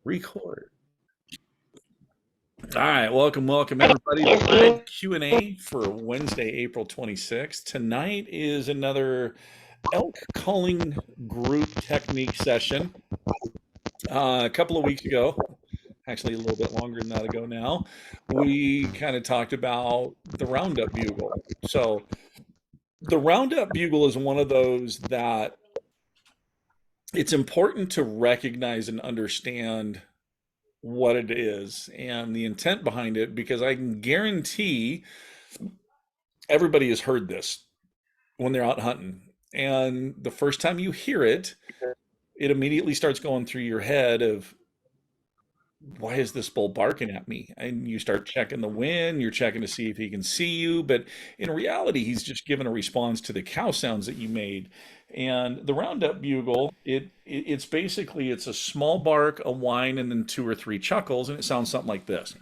Record. All right, welcome everybody to live Q&A for Wednesday, April 26th. Tonight is another elk calling group technique session. A couple of weeks ago, actually a little bit longer than that ago now, we kind of talked about the roundup bugle. So the roundup bugle is one of those that it's important to recognize and understand what it is and the intent behind it, because I can guarantee everybody has heard this when they're out hunting. And the first time you hear it, it immediately starts going through your head of, why is this bull barking at me? And you start checking the wind, you're checking to see if he can see you. But in reality, he's just giving a response to the cow sounds that you made. And the roundup bugle, it's basically it's a small bark, a whine, and then two or three chuckles, and it sounds something like this.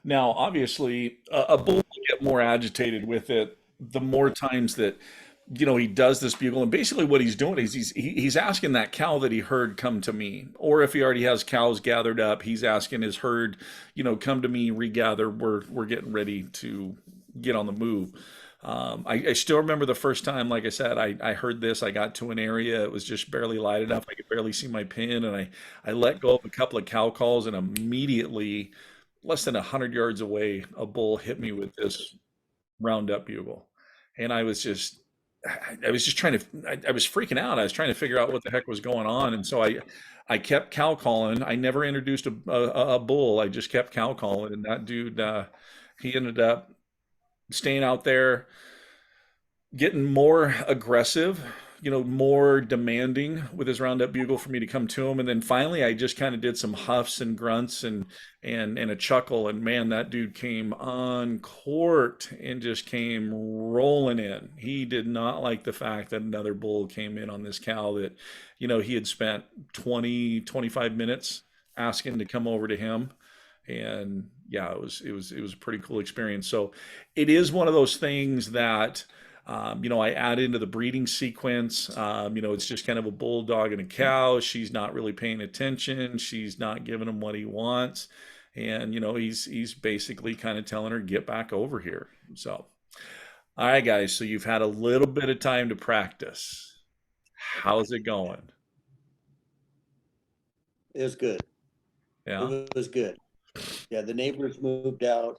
Now, obviously, a bull will get more agitated with it the more times that he does this bugle. And basically, what he's doing is he's asking that cow that he heard come to me, or if he already has cows gathered up, he's asking his herd, come to me, regather. We're getting ready to get on the move. I still remember the first time, like I said, I heard this. I got to an area, it was just barely light enough. I could barely see my pin, and I let go of a couple of cow calls, and immediately, less than 100 yards away, a bull hit me with this roundup bugle. And I was just trying to, I was freaking out. I was trying to figure out what the heck was going on. And so I kept cow calling. I never introduced a bull. I just kept cow calling. And that dude, he ended up staying out there, getting more aggressive, more demanding with his roundup bugle for me to come to him. And then finally, I just kind of did some huffs and grunts and a chuckle. And man, that dude came on court and just came rolling in. He did not like the fact that another bull came in on this cow that, he had spent 20, 25 minutes asking to come over to him. And yeah, it was a pretty cool experience. So it is one of those things that I add into the breeding sequence. It's just kind of a bulldog and a cow. She's not really paying attention. She's not giving him what he wants, and he's basically kind of telling her, get back over here. So, all right, guys. So you've had a little bit of time to practice. How's it going? It was good. Yeah. It was good. Yeah, the neighbors moved out.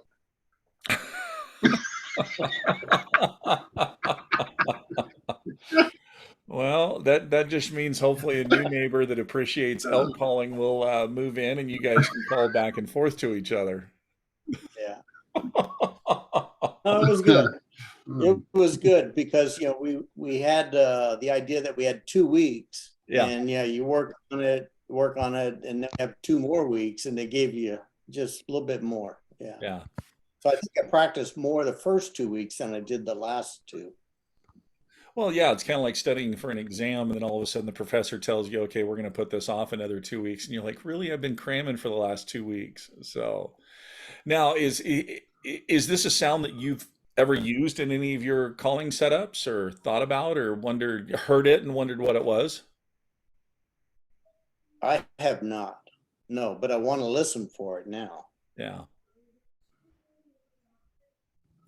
Well, that just means hopefully a new neighbor that appreciates elk calling will move in, and you guys can call back and forth to each other. Yeah. No, it was good. It was good because we had the idea that we had 2 weeks, Yeah. and you work on it, and then have 2 more weeks, and they gave you just a little bit more. Yeah. Yeah. So I think I practiced more the first 2 weeks than I did the last two. Well, yeah, it's kind of like studying for an exam, and then all of a sudden the professor tells you, okay, we're going to put this off another 2 weeks. And you're like, really? I've been cramming for the last 2 weeks. So now is this a sound that you've ever used in any of your calling setups, or thought about, or heard it and wondered what it was? I have not. No, but I want to listen for it now. Yeah.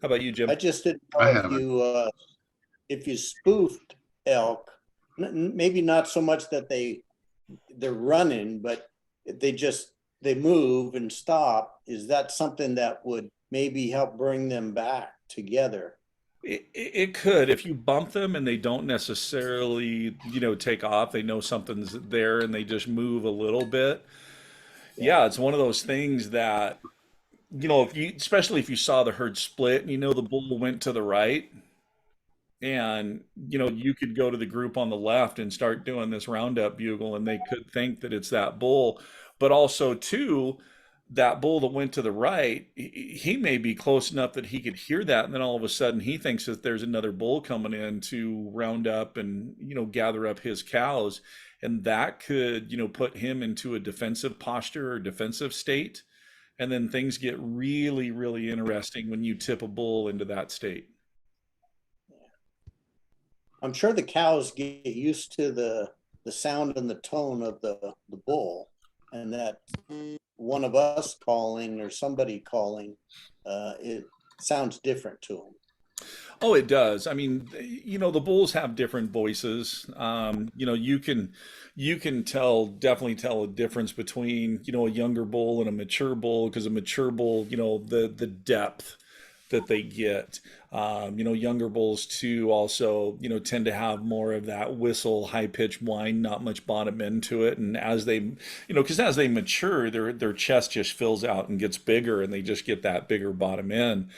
How about you, I Jim? just didn't I know haven't. if you spoofed elk, maybe not so much that they're running, but if they move and stop. Is that something that would maybe help bring them back together? It could, if you bump them and they don't necessarily, take off, they know something's there and they just move a little bit. Yeah. Yeah, it's one of those things that, if you, especially if you saw the herd split and the bull went to the right, and you could go to the group on the left and start doing this roundup bugle, and they could think that it's that bull. But also too, that bull that went to the right, he may be close enough that he could hear that, and then all of a sudden he thinks that there's another bull coming in to round up and gather up his cows, and that could put him into a defensive posture or defensive state. And then things get really, really interesting when you tip a bull into that state. I'm sure the cows get used to the sound and the tone of the bull, and that one of us calling or somebody calling, it sounds different to them. Oh, it does. I mean, the bulls have different voices. You can definitely tell a difference between, a younger bull and a mature bull, because a mature bull, the depth that they get. Younger bulls too also, tend to have more of that whistle, high pitched whine, not much bottom end to it. And as they, because as they mature, their chest just fills out and gets bigger, and they just get that bigger bottom end.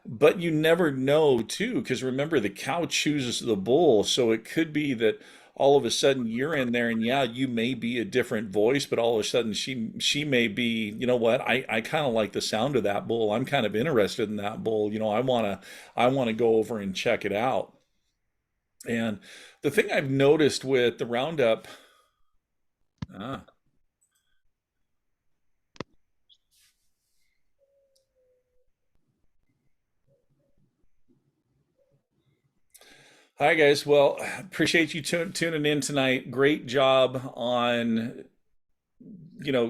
But you never know too, because remember, the cow chooses the bull, so it could be that all of a sudden you're in there, and yeah, you may be a different voice, but all of a sudden she may be, you know what, I kind of like the sound of that bull. I'm kind of interested in that bull. I wanna go over and check it out. And the thing I've noticed with the roundup, ah, hi guys. Well, appreciate you tuning in tonight. Great job on,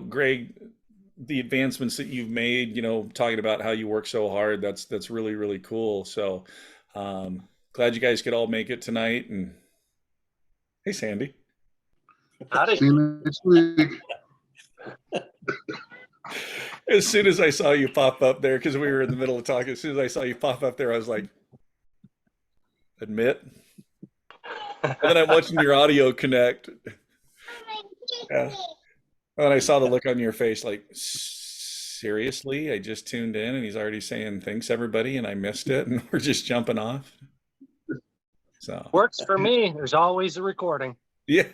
Greg, the advancements that you've made, talking about how you work so hard. That's really, really cool. So, glad you guys could all make it tonight. And hey, Sandy. Howdy. See you next week. As soon as I saw you pop up there, because we were in the middle of talking, as soon as I saw you pop up there, I was like, admit. And then I'm watching your audio connect. Yeah. And I saw the look on your face, like, seriously? I just tuned in and he's already saying thanks, everybody, and I missed it, and we're just jumping off. So, Works for me. There's always a recording. yeah.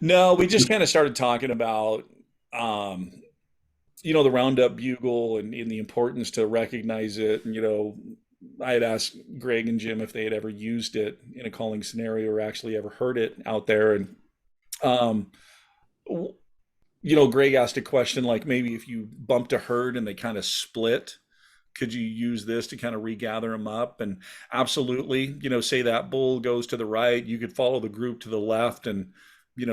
No, we just kind of started talking about, the Roundup Bugle, and the importance to recognize it. And, I had asked Greg and Jim if they had ever used it in a calling scenario or actually ever heard it out there. And, um, Greg asked a question like, maybe if you bumped a herd and they kind of split, could you use this to kind of regather them up? And absolutely, say that bull goes to the right, you could follow the group to the left and,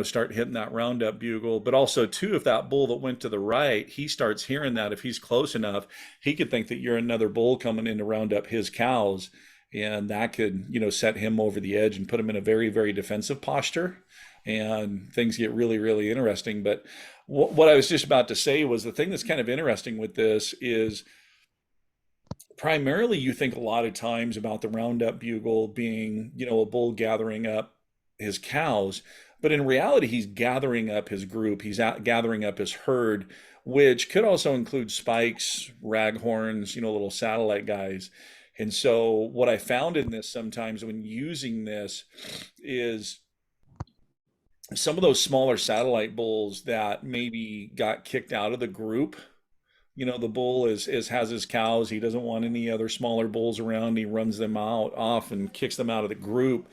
start hitting that roundup bugle. But also too, if that bull that went to the right, he starts hearing that, if he's close enough, he could think that you're another bull coming in to round up his cows. And that could, set him over the edge and put him in a very, very defensive posture. And things get really, really interesting. But what I was just about to say was, the thing that's kind of interesting with this is, primarily you think a lot of times about the roundup bugle being, a bull gathering up his cows, but in reality, he's gathering up his group. He's gathering up his herd, which could also include spikes, raghorns, little satellite guys. And so what I found in this sometimes when using this is, some of those smaller satellite bulls that maybe got kicked out of the group, the bull is has his cows. He doesn't want any other smaller bulls around. He runs them out off and kicks them out of the group.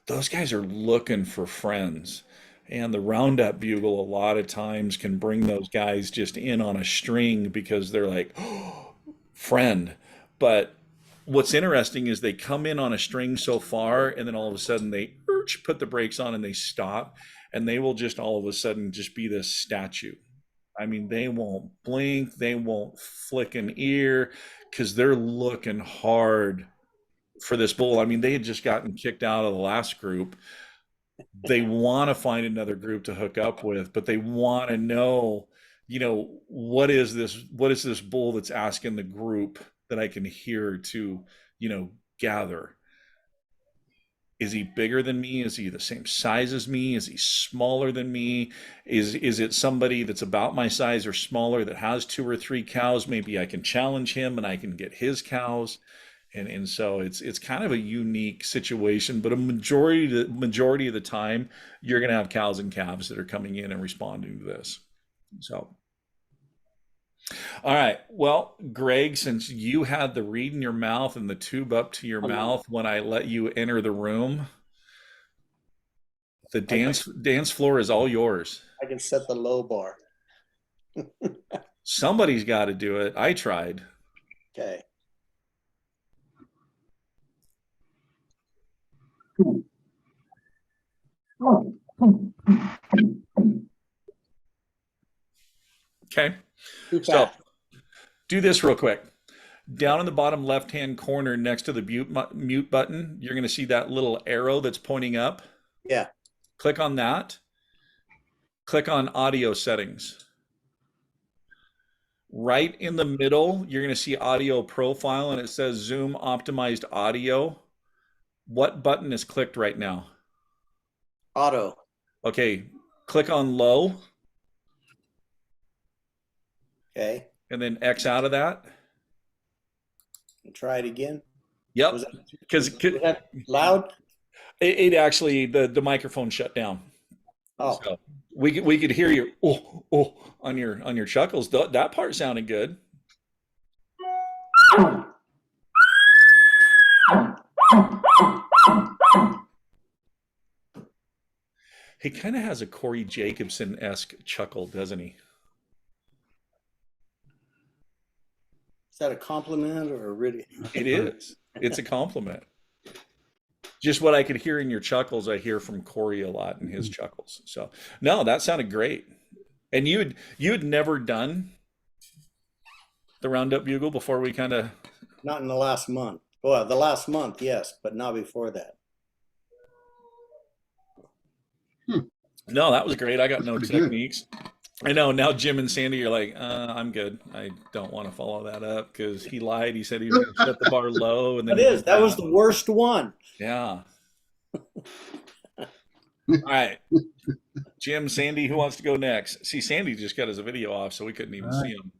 Those guys are looking for friends. And the roundup bugle a lot of times can bring those guys just in on a string, because they're like, oh, friend. But what's interesting is they come in on a string so far, and then all of a sudden they put the brakes on and they stop, and they will just all of a sudden just be this statue. I mean, they won't blink, they won't flick an ear, because they're looking hard for this bull. I mean, they had just gotten kicked out of the last group. They want to find another group to hook up with, but they want to know, what is this bull that's asking the group that I can hear to, gather? Is he bigger than me? Is he the same size as me? Is he smaller than me? Is it somebody that's about my size or smaller that has two or three cows? Maybe I can challenge him and I can get his cows. And so it's kind of a unique situation, but a majority of the time you're going to have cows and calves that are coming in and responding to this. So, all right. Well, Greg, since you had the reed in your mouth and the tube up to your mouth when I let you enter the room, the dance floor is all yours. I can set the low bar. Somebody's got to do it. I tried. Okay. Okay. Too So fast. do this real quick. Down in the bottom left-hand corner next to the mute button, you're going to see that little arrow that's pointing up. Yeah. Click on that. Click on audio settings. Right in the middle, you're going to see audio profile and it says Zoom optimized audio. What button is clicked right now? Auto. Okay, click on low Okay. and then X out of that. Try it again. Yep, Was that, because was that loud? it actually the microphone shut down. Oh, So we could hear you on your chuckles. That part sounded good. He kind of has a Corey Jacobson-esque chuckle, doesn't he? is that a compliment or really? It is. It's a compliment. Just what I could hear in your chuckles, I hear from Corey a lot in his chuckles. So no, that sounded great. And you had never done the Roundup Bugle before we kind of. Not in the last month. Well, the last month, yes, but not before that. No, that was great. I got no Pretty good. techniques. I know now Jim and Sandy are like, I'm good. I don't want to follow that up because he lied. He said he was going to set the bar low, and then It is. That was the worst one. yeah. All right, Jim, Sandy, who wants to go next? See, Sandy just got his video off, so we couldn't even see him.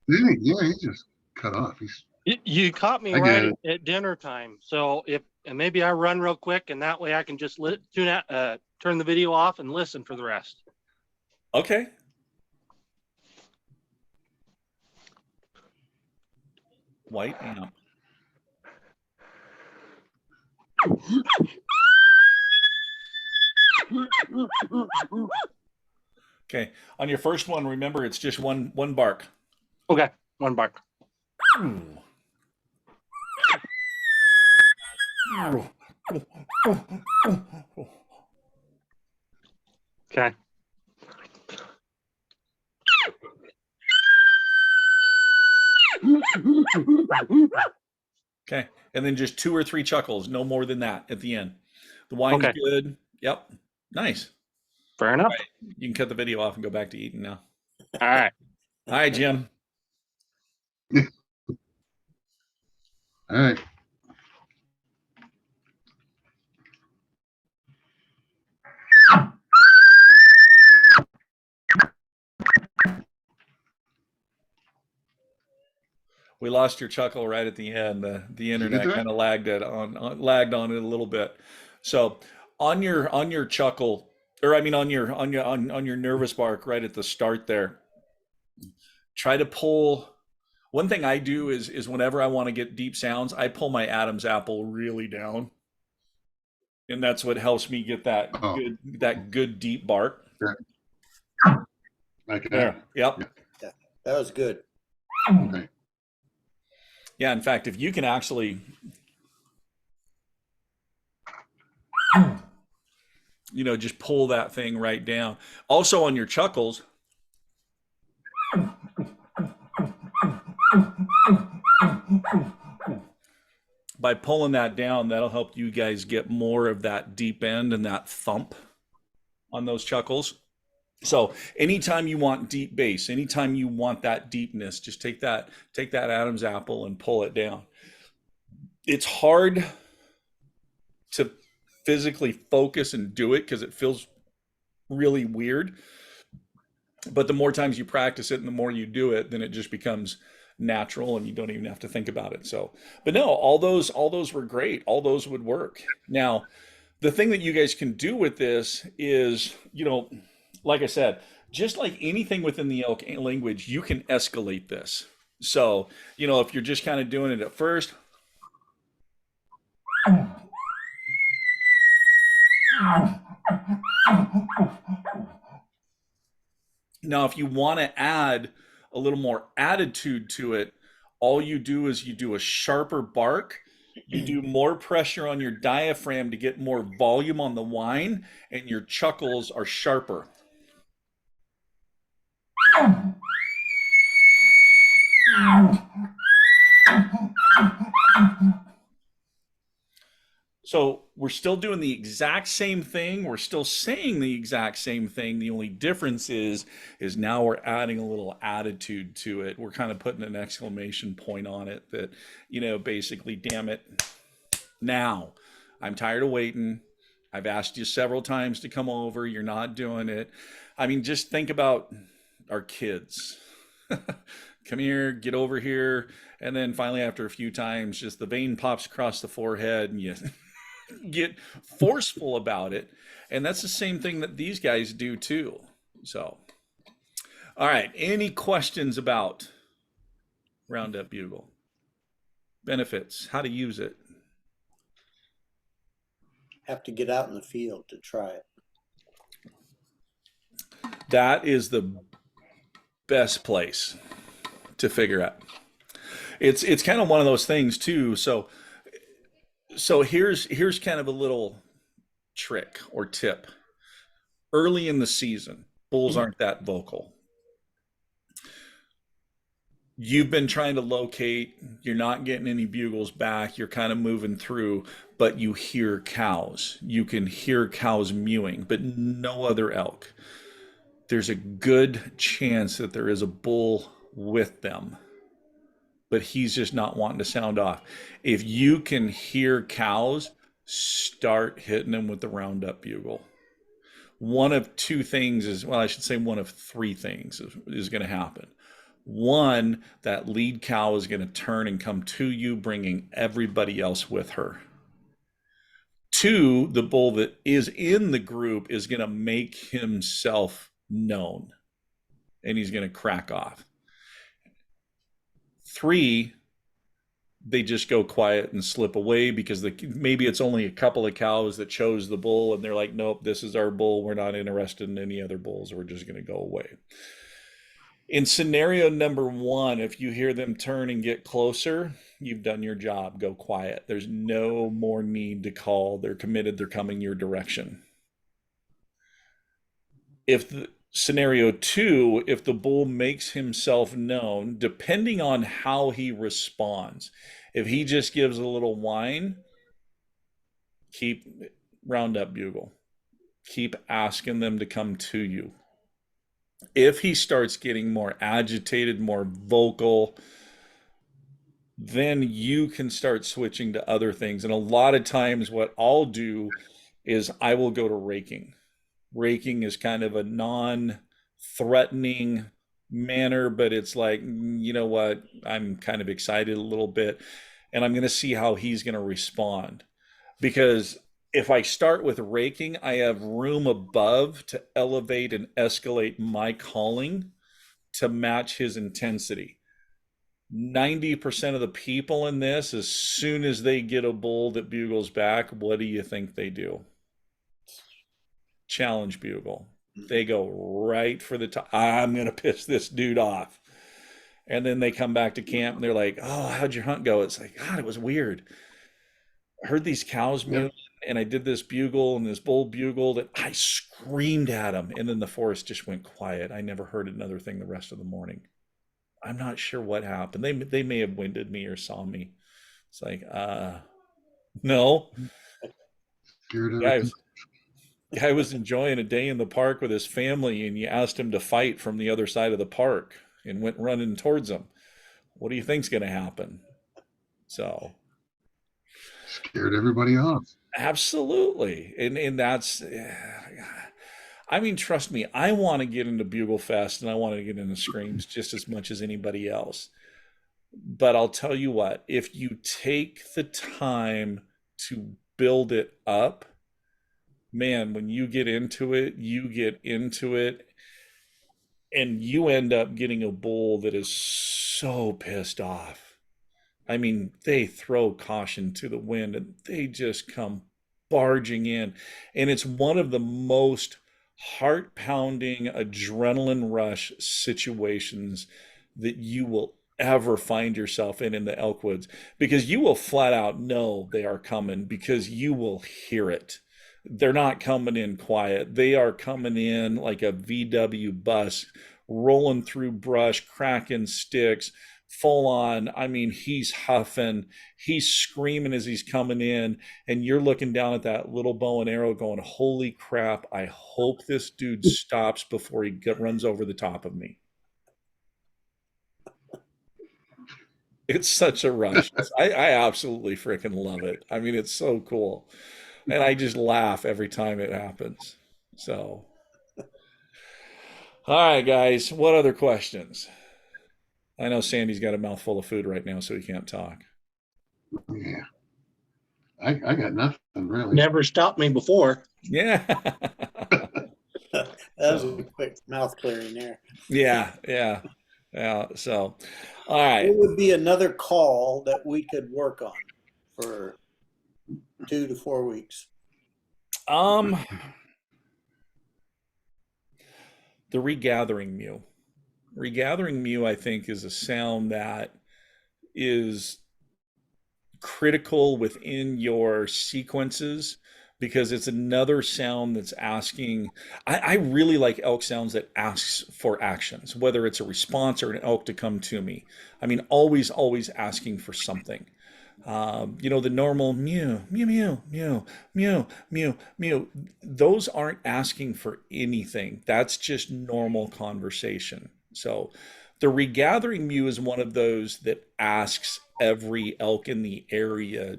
Yeah, he just cut off. He's You caught me I get right it. at dinner time. So and maybe I run real quick, and that way I can just turn the video off and listen for the rest. Okay. White amp. Okay. On your first one, remember it's just one bark. Okay, one bark. Okay. Okay. And then just 2 or 3 chuckles, no more than that at the end. The wine's Okay. good. Yep. Nice. Fair enough. You can cut the video off and go back to eating now. All right. All right, Jim. all right. We lost your chuckle right at the end. The internet that? kind of lagged on it a little bit. So on your chuckle, or I mean on your nervous bark right at the start there, try to pull. One thing I do is whenever I want to get deep sounds, I pull my Adam's apple really down, and that's what helps me get that Oh. good deep bark. Like that. There. Yep. Yeah. That was good. Okay. Yeah, in fact, if you can actually, just pull that thing right down. Also on your chuckles, by pulling that down, that'll help you guys get more of that deep end and that thump on those chuckles. So anytime you want deep bass, anytime you want that deepness, just take that Adam's apple and pull it down. It's hard to physically focus and do it because it feels really weird. But the more times you practice it and the more you do it, then it just becomes natural and you don't even have to think about it. So, but no, all those were great. All those would work. Now, the thing that you guys can do with this is, like I said, just like anything within the elk language, you can escalate this. So, if you're just kind of doing it at first, Now, if you want to add a little more attitude to it, all you do is you do a sharper bark. You do more pressure on your diaphragm to get more volume on the whine, and your chuckles are sharper. So we're still doing the exact same thing. We're still saying the exact same thing. The only difference is now we're adding a little attitude to it. We're kind of putting an exclamation point on it that, basically, damn it, now I'm tired of waiting. I've asked you several times to come over. You're not doing it. I mean, just think about our kids. Come here, get over here. And then finally, after a few times, just the vein pops across the forehead and you get forceful about it. And that's the same thing that these guys do too. So, all right. Any questions about Roundup Bugle? Benefits, how to use it? Have to get out in the field to try it. That is the best place to figure out. It's kind of one of those things too. So here's kind of a little trick or tip. Early in the season, bulls aren't that vocal. You've been trying to locate, you're not getting any bugles back, you're kind of moving through, but you hear cows. You can hear cows mewing, but no other elk. There's a good chance that there is a bull with them, but he's just not wanting to sound off. If you can hear cows, start hitting them with the Roundup Bugle. One of two things is, well, I should say one of three things is going to happen. One, that lead cow is going to turn and come to you, bringing everybody else with her. Two, the bull that is in the group is going to make himself known, and he's going to crack off. Three, they just go quiet and slip away because maybe it's only a couple of cows that chose the bull, and they're like, nope, this is our bull. We're not interested in any other bulls. We're just going to go away. In scenario number one, if you hear them turn and get closer, you've done your job. Go quiet. There's no more need to call. They're committed. They're coming your direction. Scenario two, if the bull makes himself known, depending on how he responds, if he just gives a little whine, keep Roundup Bugle. Keep asking them to come to you. If he starts getting more agitated, more vocal, then you can start switching to other things. And a lot of times what I'll do is I will go to raking. Raking is kind of a non-threatening manner, but it's like, you know what? I'm kind of excited a little bit, and I'm going to see how he's going to respond. Because if I start with raking, I have room above to elevate and escalate my calling to match his intensity. 90% of the people in this, as soon as they get a bull that bugles back, what do you think they do? Challenge bugle. They go right for the top. I'm going to piss this dude off. And then they come back to camp and they're like, oh, how'd your hunt go? It's like, God, it was weird. I heard these cows mew, and I did this bugle and this bull bugled, and I screamed at him. And then the forest just went quiet. I never heard another thing the rest of the morning. I'm not sure what happened. They may have winded me or saw me. It's like, no. Guy was enjoying a day in the park with his family, and you asked him to fight from the other side of the park and went running towards him. What do you think's going to happen? So scared everybody off. Absolutely. And that's, I mean, trust me, I want to get into Bugle Fest and I want to get into screams just as much as anybody else. But I'll tell you what, if you take the time to build it up, man, when you get into it, and you end up getting a bull that is so pissed off. I mean, they throw caution to the wind and they just come barging in. And it's one of the most heart pounding, adrenaline rush situations that you will ever find yourself in the elk woods, because you will flat out know they are coming because you will hear it. They're not coming in quiet. They are coming in like a VW bus, rolling through brush, cracking sticks, full on. I mean, he's huffing, he's screaming as he's coming in, and you're looking down at that little bow and arrow going, holy crap, I hope this dude stops before he runs over the top of me. It's such a rush. I absolutely freaking love it. I mean, it's so cool. And I just laugh every time it happens. So, all right, guys, what other questions? I know Sandy's got a mouthful of food right now, so he can't talk. Yeah. I got nothing really. Never stopped me before. Yeah. That was a quick mouth clearing there. Yeah, yeah, yeah. So, all right. It would be another call that we could work on for 2 to 4 weeks. The regathering mew. Regathering mew, I think, is a sound that is critical within your sequences because it's another sound that's asking. I really like elk sounds that asks for actions, whether it's a response or an elk to come to me. I mean, always asking for something. The normal mew, mew, mew, mew, mew, mew, mew. Those aren't asking for anything. That's just normal conversation. So the regathering mew is one of those that asks every elk in the area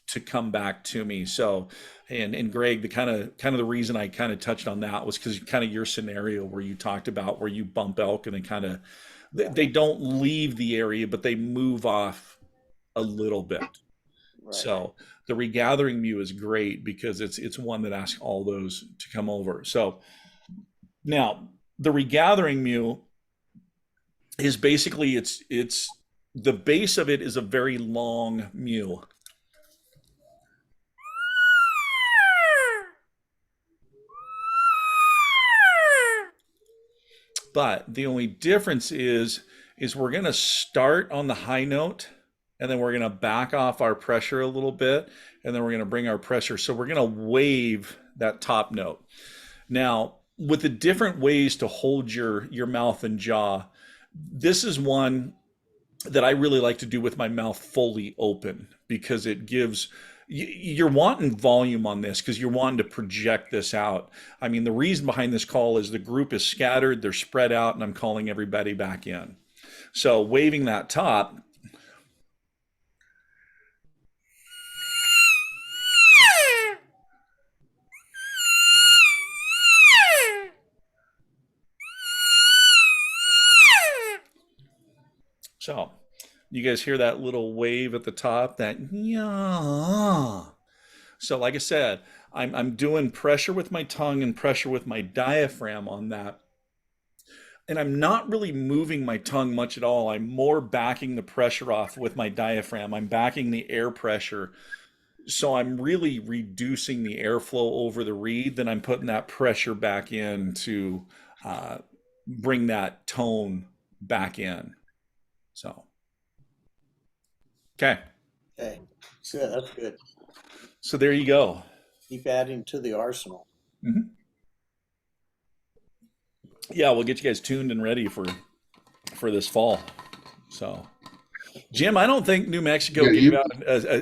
to come back to me. So, and Greg, the kind of the reason I kind of touched on that was because kind of your scenario where you talked about where you bump elk and they don't leave the area, but they move off a little bit. Right. So the regathering mew is great because it's one that asks all those to come over. So now the regathering mew is basically it's the base of it is a very long mew. But the only difference is we're going to start on the high note and then we're going to back off our pressure a little bit and then we're going to bring our pressure. So we're going to wave that top note. Now, with the different ways to hold your mouth and jaw, this is one that I really like to do with my mouth fully open because it gives you're wanting volume on this because you're wanting to project this out. I mean, the reason behind this call is the group is scattered, they're spread out, and I'm calling everybody back in. So waving that top. So you guys hear that little wave at the top, that yeah. So like I said, I'm doing pressure with my tongue and pressure with my diaphragm on that. And I'm not really moving my tongue much at all. I'm more backing the pressure off with my diaphragm. I'm backing the air pressure. So I'm really reducing the airflow over the reed. Then I'm putting that pressure back in to bring that tone back in. So, okay. Okay, good. That's good. So there you go. Keep adding to the arsenal. Mm-hmm. Yeah, we'll get you guys tuned and ready for this fall. So, Jim, I don't think New Mexico gave out I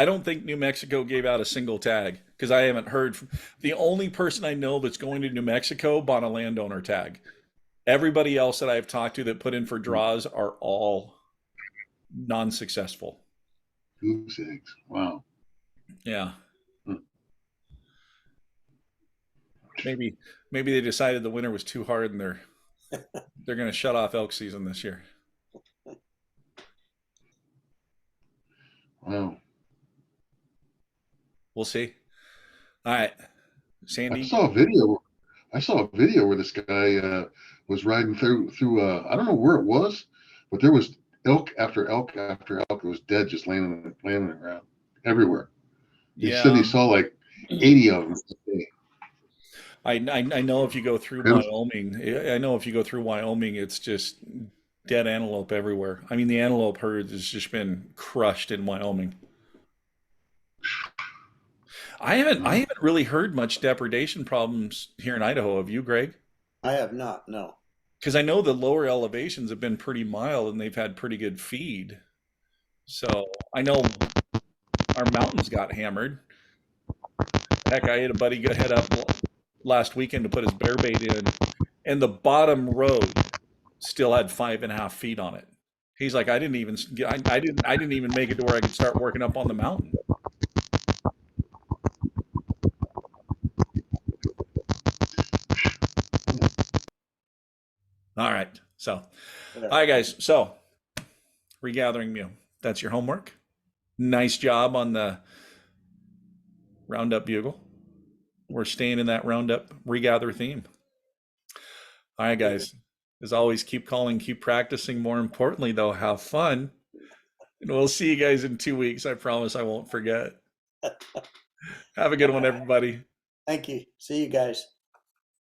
don't think New Mexico gave out a single tag because I haven't heard from the only person I know that's going to New Mexico bought a landowner tag. Everybody else that I've talked to that put in for draws are all non-successful. Goose eggs. Wow. Yeah. Maybe they decided the winter was too hard and they're going to shut off elk season this year. Wow. We'll see. All right, Sandy. I saw a video where this guy was riding through I don't know where it was, but there was elk after elk after elk. It was dead, just laying around everywhere. He said he saw like 80 of them. I know if you go through Wyoming, I know if you go through Wyoming, it's just dead antelope everywhere. I mean, the antelope herd has just been crushed in Wyoming. I Mm. haven't really heard much depredation problems here in Idaho. Have you, Greg? I have not, no. Because I know the lower elevations have been pretty mild and they've had pretty good feed. So I know our mountains got hammered. Heck, I had a buddy head up last weekend to put his bear bait in, and the bottom road still had 5.5 feet on it. He's like, I didn't even make it to where I could start working up on the mountain. All right. So, all right, guys. So, regathering meal. That's your homework. Nice job on the Roundup Bugle. We're staying in that Roundup regather theme. All right, guys. As always, keep calling, keep practicing. More importantly, though, have fun. And we'll see you guys in 2 weeks. I promise I won't forget. Have a good one, everybody. Thank you. See you guys.